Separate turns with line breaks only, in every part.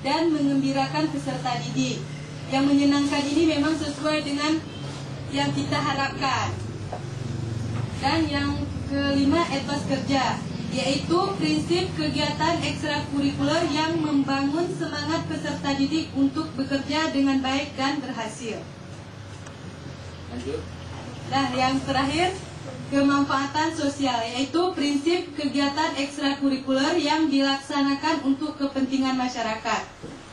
dan mengembirakan peserta didik. Yang menyenangkan ini memang sesuai dengan yang kita harapkan. Dan yang kelima, etos kerja, yaitu prinsip kegiatan ekstrakurikuler yang membangun semangat peserta didik untuk bekerja dengan baik dan berhasil.
Lanjut.
Nah, yang terakhir, kemanfaatan sosial, yaitu prinsip kegiatan ekstrakurikuler yang dilaksanakan untuk kepentingan masyarakat.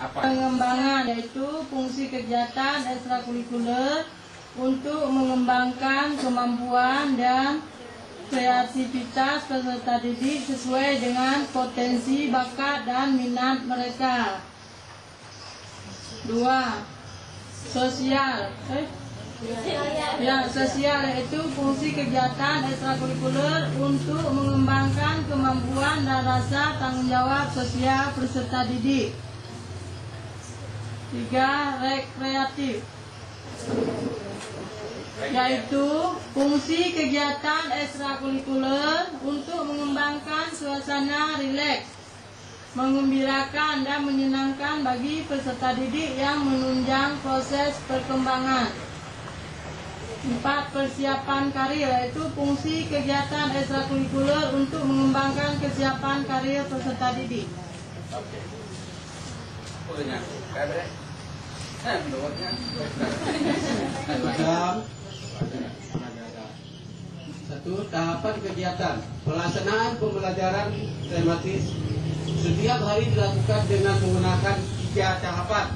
Pengembangan, yaitu fungsi kegiatan ekstrakurikuler untuk mengembangkan kemampuan dan kreativitas peserta didik sesuai dengan potensi, bakat, dan minat mereka. 2. Sosial. Sosial yaitu fungsi kegiatan ekstrakurikuler untuk mengembangkan kemampuan dan rasa tanggung jawab sosial peserta didik. 3. Rekreatif, yaitu fungsi kegiatan ekstrakurikuler untuk mengembangkan suasana rileks, mengembirakan dan menyenangkan bagi peserta didik yang menunjang proses perkembangan. 4. Persiapan karir, yaitu fungsi kegiatan ekstrakurikuler untuk mengembangkan kesiapan karir peserta didik.
Oke.
Satu, tahapan kegiatan. Pelaksanaan pembelajaran tematis setiap hari dilakukan dengan menggunakan 3 tahapan.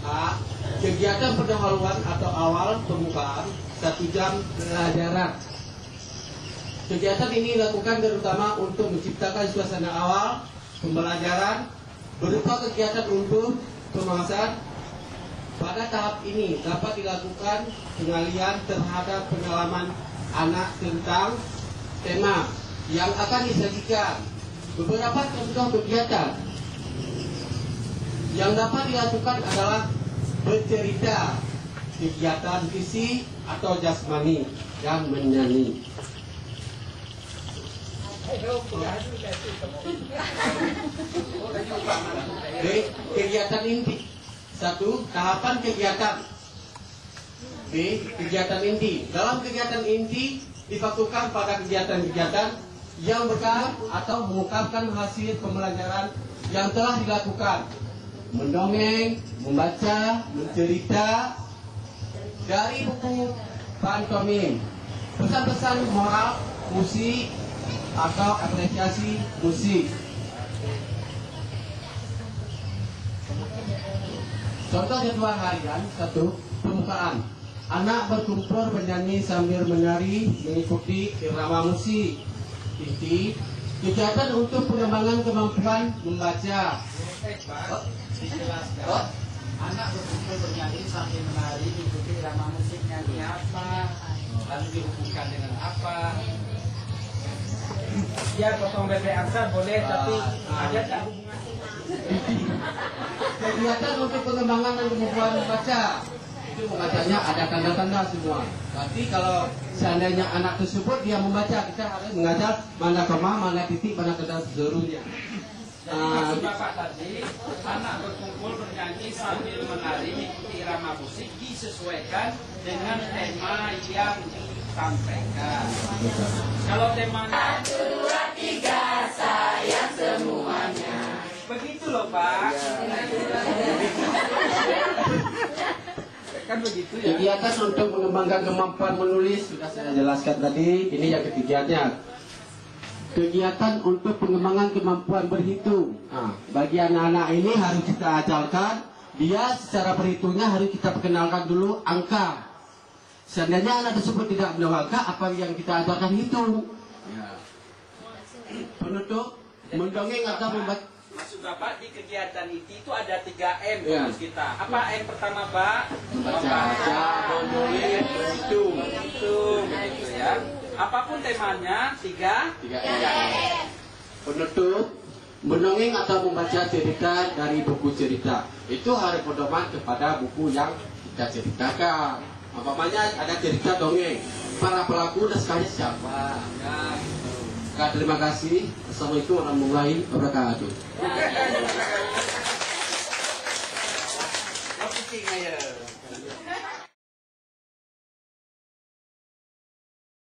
A. Kegiatan pendahuluan atau awal pembukaan 1 jam pelajaran. Kegiatan ini dilakukan terutama untuk menciptakan suasana awal pembelajaran berupa kegiatan untuk pembahasan. Pada tahap ini dapat dilakukan pengalian terhadap pengalaman anak tentang tema yang akan disajikan. Beberapa contoh kegiatan yang dapat dilakukan adalah bercerita, kegiatan visi atau jasmani, dan menyanyi. Kegiatan inti. 1. Tahapan kegiatan. B. Kegiatan inti. Dalam kegiatan inti difokuskan pada kegiatan-kegiatan yang berkaitan atau mengungkapkan hasil pembelajaran yang telah dilakukan. Mendongeng, membaca, mencerita dari buku pantomim, pesan-pesan moral, musik atau apresiasi musik. Contoh jadwal harian. 1. Pembukaan. Anak berkumpul bernyanyi sambil menari mengikuti irama musik. Inti. Kegiatan untuk pengembangan kemampuan membaca.
Anak berkumpul bernyanyi sambil menari mengikuti irama musik. Nyanyi apa? Lalu dihubungkan dengan apa?
Ya, potong bebek angsa boleh, tapi ada tak hubungan?
Kegiatan untuk pengembangan dan kemampuan membaca. Itu membacanya ada tanda-tanda semua. Berarti kalau seandainya anak tersebut dia membaca, kita harus mengajar mana koma, mana titik, mana tanda seluruhnya.
Maksud Bapak tadi, anak berkumpul bernyanyi sambil menari mengikuti irama musik disesuaikan dengan tema yang disampaikan. Kalau temanya 1, 2, 3, sayang semuanya. Begitu loh Pak. Kan begitu ya.
Kegiatan untuk mengembangkan kemampuan menulis sudah saya jelaskan tadi. Ini yang ketiganya. Kegiatan untuk pengembangan kemampuan berhitung. Nah, bagi anak-anak ini harus kita ajarkan. Dia secara berhitungnya harus kita perkenalkan dulu angka. Seandainya anak tersebut tidak mengenal angka, apa yang kita ajarkan hitung. Ya. Penutup, mendongeng atau membaca.
Maksud Bapak di kegiatan itu ada 3M
Ya.
fokus kita. Apa M pertama Pak?
Membaca, menulis, berhitung.
Itu begitu ya. Apapun temanya 3
3M. Penutup, mendongeng atau membaca cerita dari buku cerita. Itu harus pedoman kepada buku yang kita ceritakan. Umpamanya ada cerita dongeng. Para pelaku naskahnya siapa? Ya, gitu. Terima kasih. Assalamualaikum warahmatullahi wabarakatuh.
King aja.